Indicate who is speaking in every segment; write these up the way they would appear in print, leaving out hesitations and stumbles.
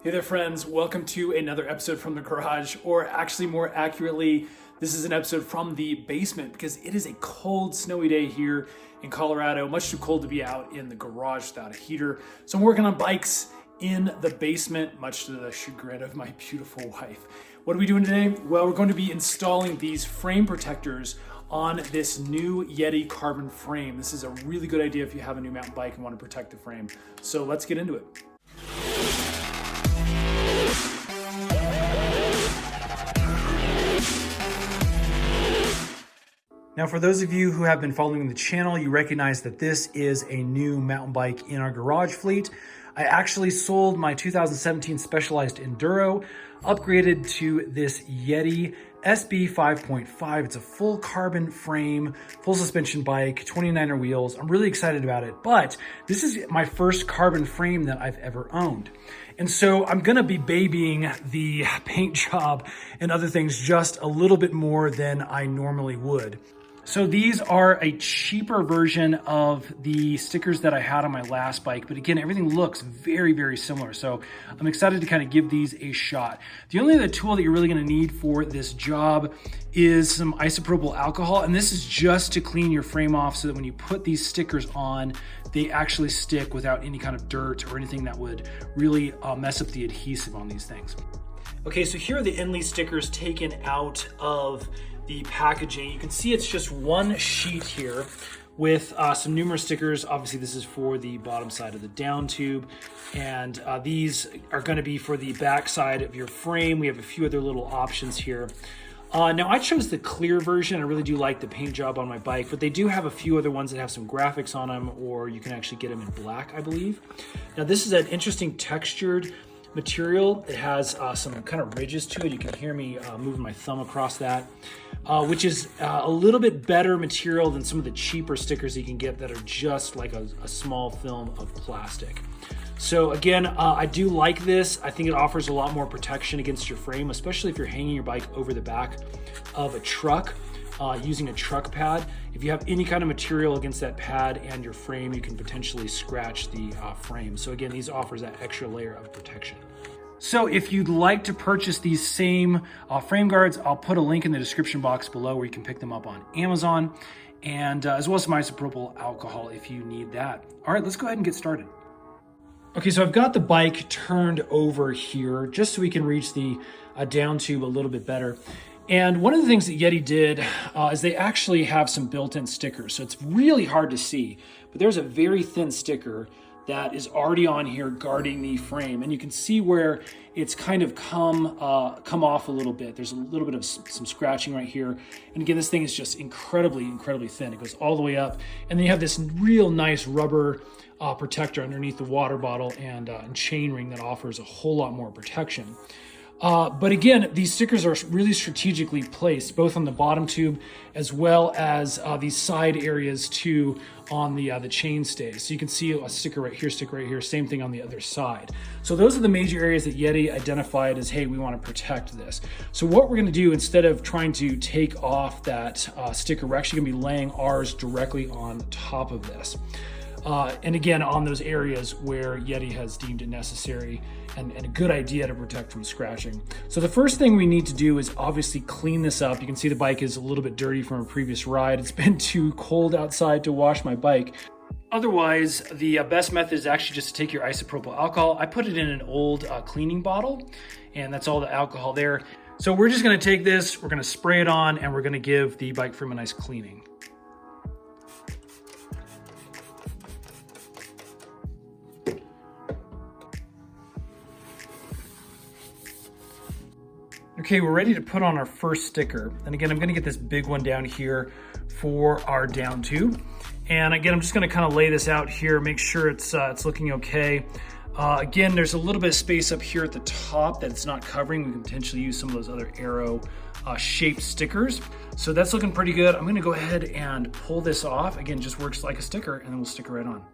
Speaker 1: Hey there, friends. Welcome to another episode from the garage, or actually more accurately, this is an episode from the basement because it is a cold, snowy day here in Colorado, much too cold to be out in the garage without a heater. So I'm working on bikes in the basement, much to the chagrin of my beautiful wife. What are we doing today? Well, we're going to be installing these frame protectors on this new Yeti carbon frame. This is a really good idea if you have a new mountain bike and want to protect the frame. So let's get into it. Now, for those of you who have been following the channel, you recognize that this is a new mountain bike in our garage fleet. I actually sold my 2017 Specialized Enduro, upgraded to this Yeti SB 5.5. It's a full carbon frame, full suspension bike, 29er wheels. I'm really excited about it, but this is my first carbon frame that I've ever owned. And so I'm gonna be babying the paint job and other things just a little bit more than I normally would. So these are a cheaper version of the stickers that I had on my last bike. But again, everything looks very, very similar. So I'm excited to kind of give these a shot. The only other tool that you're really gonna need for this job is some isopropyl alcohol. And this is just to clean your frame off so that when you put these stickers on, they actually stick without any kind of dirt or anything that would really mess up the adhesive on these things. Okay, so here are the Enlee stickers taken out of the packaging. You can see it's just one sheet here with some numerous stickers. Obviously, this is for the bottom side of the down tube, and these are going to be for the back side of your frame. We have a few other little options here. Now, I chose the clear version. I really do like the paint job on my bike, but they do have a few other ones that have some graphics on them, or you can actually get them in black, I believe. Now, this is an interesting textured material. It has some kind of ridges to it. You can hear me moving my thumb across that, which is a little bit better material than some of the cheaper stickers you can get that are just like a small film of plastic. So again, I do like this. I think it offers a lot more protection against your frame, especially if you're hanging your bike over the back of a truck using a truck pad. If you have any kind of material against that pad and your frame, you can potentially scratch the frame. So again, these offers that extra layer of protection. So if you'd like to purchase these same frame guards, I'll put a link in the description box below where you can pick them up on Amazon, and as well as some isopropyl alcohol if you need that. All right, let's go ahead and get started. Okay, so I've got the bike turned over here just so we can reach the down tube a little bit better. And one of the things that Yeti did is they actually have some built-in stickers. So it's really hard to see, but there's a very thin sticker that is already on here guarding the frame. And you can see where it's kind of come off a little bit. There's a little bit of some scratching right here. And again, this thing is just incredibly, incredibly thin. It goes all the way up. And then you have this real nice rubber protector underneath the water bottle and chain ring that offers a whole lot more protection. But again, these stickers are really strategically placed, both on the bottom tube as well as these side areas too on the chain stays. So you can see a sticker right here, same thing on the other side. So those are the major areas that Yeti identified as, hey, we want to protect this. So what we're going to do, instead of trying to take off that sticker, we're actually going to be laying ours directly on top of this. And again, on those areas where Yeti has deemed it necessary and a good idea to protect from scratching. So the first thing we need to do is obviously clean this up. You can see the bike is a little bit dirty from a previous ride. It's been too cold outside to wash my bike. Otherwise, the best method is actually just to take your isopropyl alcohol. I put it in an old cleaning bottle, and that's all the alcohol there. So we're just gonna take this, we're gonna spray it on, and we're gonna give the bike frame a nice cleaning. Okay, we're ready to put on our first sticker. And again, I'm gonna get this big one down here for our down tube. And again, I'm just gonna kind of lay this out here, make sure it's looking okay. Again, there's a little bit of space up here at the top that it's not covering. We can potentially use some of those other arrow shaped stickers. So that's looking pretty good. I'm gonna go ahead and pull this off. Again, just works like a sticker, and then we'll stick it right on.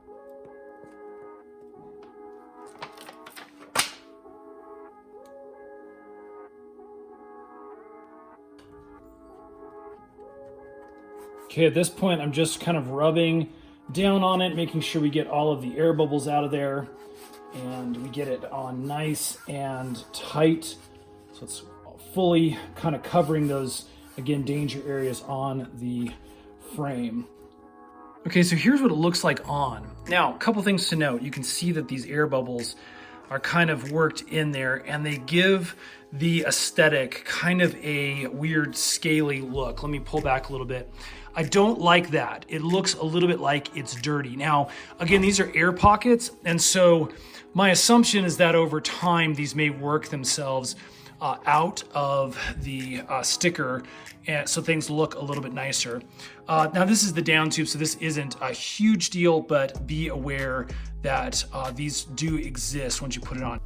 Speaker 1: Okay, at this point, I'm just kind of rubbing down on it, making sure we get all of the air bubbles out of there. and we get it on nice and tight. So it's fully kind of covering those, again, danger areas on the frame. Okay, so here's what it looks like on. Now, a couple things to note. You can see that these air bubbles are kind of worked in there, and they give the aesthetic kind of a weird scaly look. Let me pull back a little bit. I don't like that. It looks a little bit like it's dirty. Now, again, these are air pockets, and so my assumption is that over time, these may work themselves out of the sticker, and so things look a little bit nicer. Now this is the down tube, so this isn't a huge deal, but be aware that these do exist once you put it on.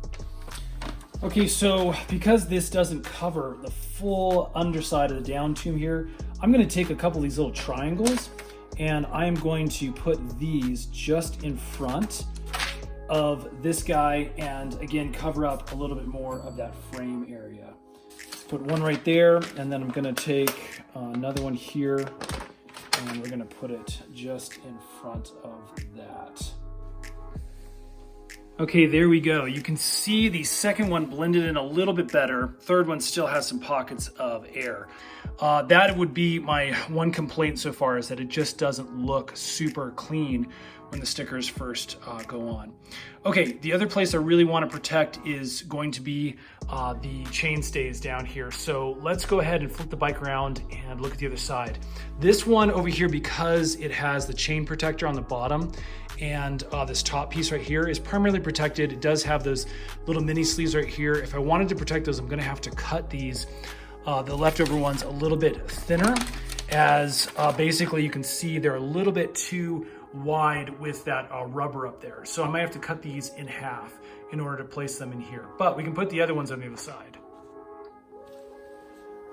Speaker 1: Okay, so because this doesn't cover the full underside of the down tube here, I'm gonna take a couple of these little triangles and I'm going to put these just in front of this guy, and again, cover up a little bit more of that frame area. Put one right there, and then I'm gonna take another one here, and we're gonna put it just in front of that. Okay, there we go. You can see the second one blended in a little bit better. Third one still has some pockets of air. That would be my one complaint so far, is that it just doesn't look super clean when the stickers first go on. Okay, the other place I really want to protect is going to be the chain stays down here. So let's go ahead and flip the bike around and look at the other side. This one over here, because it has the chain protector on the bottom and this top piece right here is primarily protected. It does have those little mini sleeves right here. If I wanted to protect those, I'm gonna have to cut these, the leftover ones, a little bit thinner, as basically you can see they're a little bit too wide with that rubber up there. So I might have to cut these in half in order to place them in here. But we can put the other ones on the other side.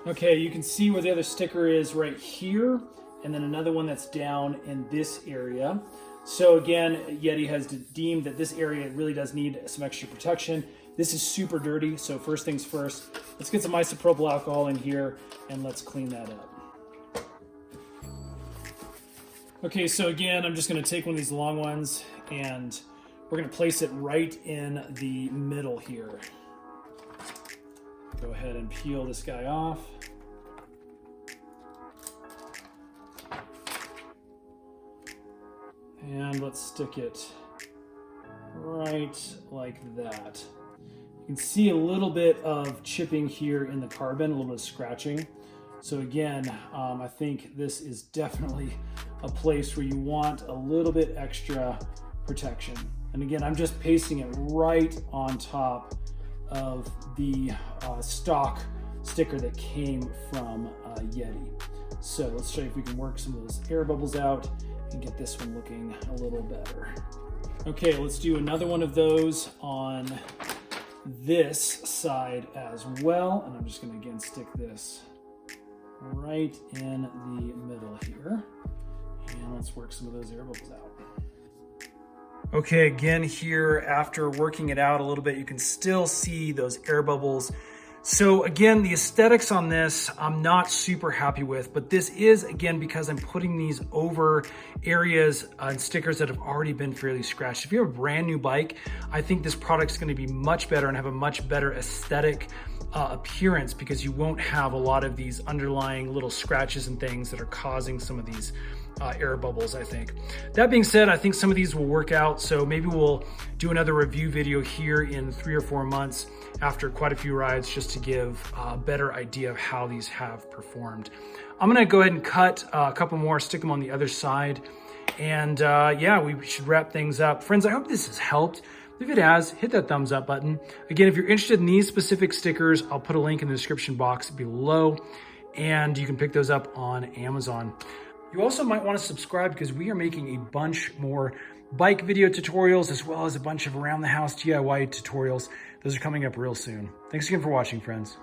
Speaker 1: Okay, you can see where the other sticker is right here, and then another one that's down in this area. So again, Yeti has deemed that this area really does need some extra protection. This is super dirty, so first things first, let's get some isopropyl alcohol in here and let's clean that up. Okay, so again, I'm just gonna take one of these long ones and we're gonna place it right in the middle here. Go ahead and peel this guy off. And let's stick it right like that. You can see a little bit of chipping here in the carbon, a little bit of scratching. So again, I think this is definitely a place where you want a little bit extra protection. And again, I'm just pasting it right on top of the stock sticker that came from Yeti. So let's show you if we can work some of those air bubbles out and get this one looking a little better. Okay, let's do another one of those on this side as well. And I'm just gonna again stick this right in the middle here. And let's work some of those air bubbles out. Okay, again here, after working it out a little bit, you can still see those air bubbles. So again, the aesthetics on this, I'm not super happy with, but this is, again, because I'm putting these over areas and stickers that have already been fairly scratched. If you have a brand new bike, I think this product's gonna be much better and have a much better aesthetic appearance, because you won't have a lot of these underlying little scratches and things that are causing some of these air bubbles, I think. That being said, I think some of these will work out, so maybe we'll do another review video here in 3 or 4 months after quite a few rides, just to give a better idea of how these have performed. I'm gonna go ahead and cut a couple more, stick them on the other side, and yeah, we should wrap things up. Friends, I hope this has helped. If it has, hit that thumbs up button. Again, if you're interested in these specific stickers, I'll put a link in the description box below, and you can pick those up on Amazon. You also might want to subscribe, because we are making a bunch more bike video tutorials, as well as a bunch of around the house DIY tutorials. Those are coming up real soon. Thanks again for watching, friends.